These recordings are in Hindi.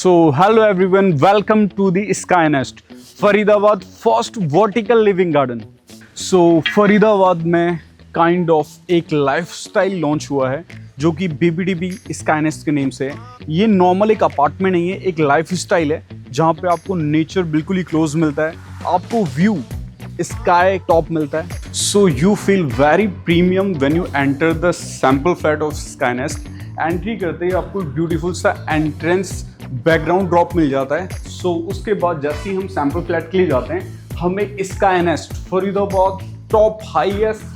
Hello everyone, welcome to the Sky Nest, Faridabad first vertical living garden. Faridabad में काइंड ऑफ एक लाइफस्टाइल लॉन्च हुआ है जो कि BBDB स्काई नेस्ट के नेम से है। ये नॉर्मल एक अपार्टमेंट नहीं है, एक लाइफस्टाइल है जहाँ पे आपको नेचर बिल्कुल ही क्लोज मिलता है, आपको व्यू स्काई टॉप मिलता है। So you feel very premium when you enter the sample flat of sky nest. Entry करते ही आपको ब्यूटीफुल सा एंट्रेंस बैकग्राउंड ड्रॉप मिल जाता है। उसके बाद जैसे ही हम सैंपल फ्लैट के लिए जाते हैं, हमें sky nest Faridabad top highest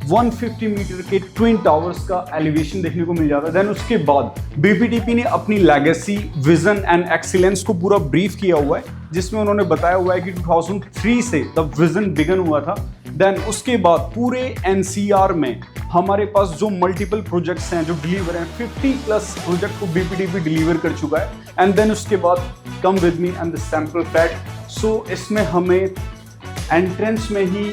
150 metre के ट्विन टावर्स का एलिवेशन देखने को मिल जाता है। देन उसके बाद BBDP ने अपनी लेगेसी, विजन एंड एक्सीलेंस को पूरा ब्रीफ किया हुआ है, जिसमें उन्होंने बताया हुआ है कि 2003 से द विजन बिगन हुआ था। देन उसके बाद पूरे NCR में हमारे पास जो मल्टीपल प्रोजेक्ट्स हैं जो डिलीवर हैं, 50 प्लस प्रोजेक्ट को BBDP डिलीवर कर चुका है। एंड देन उसके बाद come with me and the sample flat. इसमें हमें एंट्रेंस में ही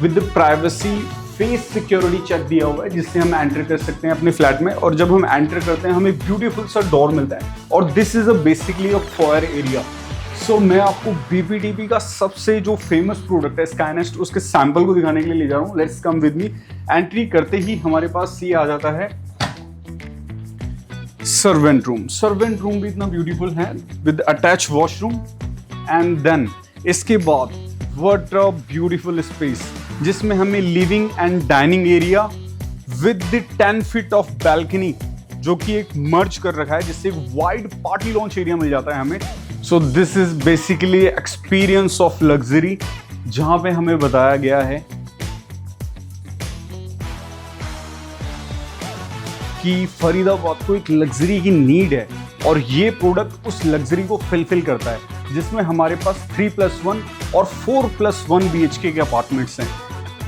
with privacy face security check दिया हुआ है, जिससे हम एंटर कर सकते हैं अपने फ्लैट में। और जब हम एंटर करते हैं हमें ब्यूटीफुल सा डोर मिलता है और this is basically a foyer area. मैं आपको BBDP का सबसे जो फेमस प्रोडक्ट है स्काई नेस्ट, उसके सैंपल को दिखाने के लिए ले जा रहा हूँ। Let's come with me. Entry करते ही हमारे पास ये आ जाता है सर्वेंट रूम। सर्वेंट रूम भी इतना ब्यूटीफुल है with attach washroom. And then इसके बाद व्हाट अ ब्यूटीफुल स्पेस, जिसमें हमें living and dining area with the 10 feet of balcony जो कि एक मर्ज कर रखा है, जिससे एक वाइड पार्टी लॉन्च एरिया मिल जाता है हमें। This is basically experience of luxury, जहां पे हमें बताया गया है कि फरीदाबाद को एक लग्जरी की नीड है और ये प्रोडक्ट उस लग्जरी को फिलफिल करता है, जिसमें हमारे पास 3+1 और 4+1 BHK के अपार्टमेंट्स हैं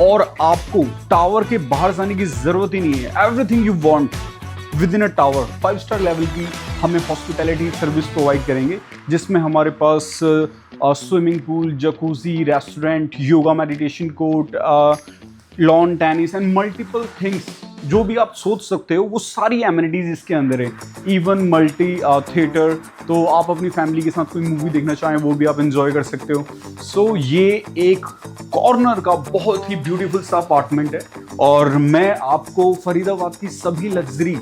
और आपको टावर के बाहर जाने की जरूरत ही नहीं है। Everything you want within a tower, 5 star level की हमें हॉस्पिटैलिटी सर्विस प्रोवाइड करेंगे, जिसमें हमारे पास swimming pool, jacuzzi, restaurant, yoga meditation court, lawn tennis and multiple things जो भी आप सोच सकते हो वो सारी एमिनिटीज इसके अंदर है। इवन मल्टी थिएटर, तो आप अपनी फैमिली के साथ कोई मूवी देखना चाहें वो भी आप एंजॉय कर सकते हो। ये एक कॉर्नर का बहुत ही ब्यूटीफुल सा अपार्टमेंट है और मैं आपको फरीदाबाद की सभी लग्जरी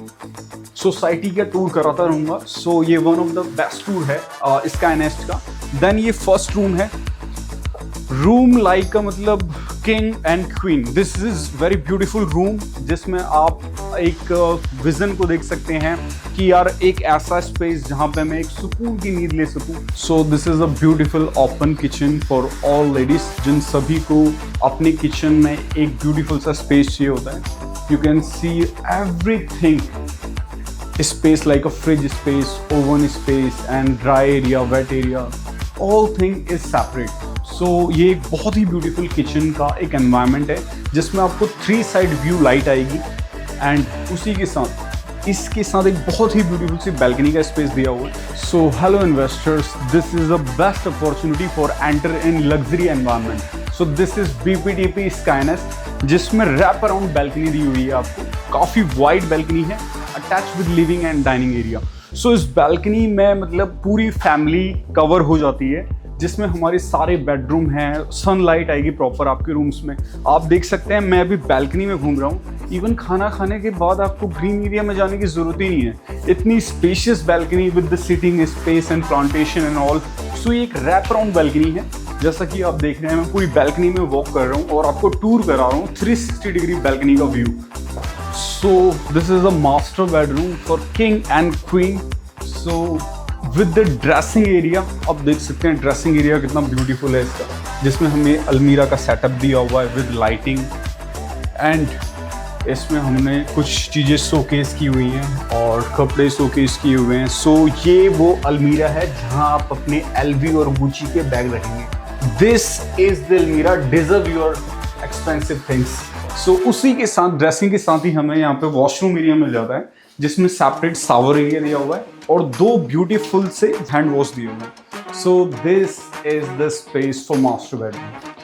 सोसाइटी का टूर कराता रहूँगा। ये one of the best tour है स्काई नेस्ट का। देन ये फर्स्ट रूम है, रूम लाइक का मतलब king and queen. This is very beautiful room, जिसमें आप एक विजन को देख सकते हैं कि यार एक ऐसा स्पेस जहां पे मैं एक सुकून की नींद ले सकूं। This is a beautiful open kitchen for all ladies, जिन सभी को अपने किचन में एक ब्यूटीफुल सा स्पेस चाहिए होता है। You can see everything, space like a fridge space, oven space and dry area, wait area, all thing is separate. ये एक बहुत ही ब्यूटीफुल किचन का एक एनवायरनमेंट है, जिसमें आपको 3 साइड व्यू लाइट आएगी एंड उसी के साथ इसके साथ एक बहुत ही ब्यूटीफुल सी बैल्कनी का स्पेस दिया हुआ है। Hello investors, this is the best opportunity for enter in luxury environment. This is BBDP sky nest, जिसमें रैप अराउंड बैल्कनी दी हुई है आपको। काफ़ी वाइड बैल्कनी है attach with living and dining area. इस बैल्कनी में मतलब पूरी फैमिली कवर हो जाती है, जिसमें हमारे सारे बेडरूम हैं, सनलाइट आएगी प्रॉपर आपके रूम्स में। आप देख सकते हैं मैं अभी बैल्कनी में घूम रहा हूँ। इवन खाना खाने के बाद आपको ग्रीन एरिया में जाने की जरूरत ही नहीं है, इतनी spacious balcony with the sitting space and plantation and all. ये एक रैप अराउंड बैल्कनी है, जैसा कि आप देख रहे हैं मैं पूरी बैल्कनी में वॉक कर रहा हूँ और आपको टूर करा रहा हूँ 360 डिग्री बैल्कनी का view. This is a master bedroom for king and queen. With the dressing area, आप देख सकते हैं ड्रेसिंग एरिया कितना ब्यूटीफुल है इसका, जिसमें हमें अलमीरा का सेटअप दिया हुआ है विद लाइटिंग एंड इसमें हमने कुछ चीज़ें शोकेस की हुई हैं और कपड़े शोकेस किए हुए हैं। ये वो अलमीरा है जहां आप अपने LV और गुची के बैग रखेंगे। दिस इज द अलमीरा, डिजर्व योर एक्सपेंसिव थिंग्स। उसी के साथ ड्रेसिंग के साथ ही हमें यहाँ पे वॉशरूम एरिया मिल जाता है, जिसमें सेपरेट शावर एरिया दिया हुआ है और 2 ब्यूटीफुल से हैंड वॉश दिए हुए हैं। This is the space for master bedroom.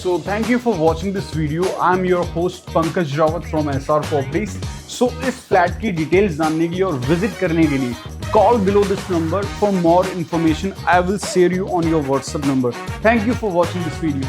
So thank you for watching this video. I'm your host Pankaj Rawat from SR Properties. So इस फ्लैट की डिटेल्स जानने के लिए और विजिट करने के लिए call below this number for more information. I will share you on your WhatsApp number. Thank you for watching this video.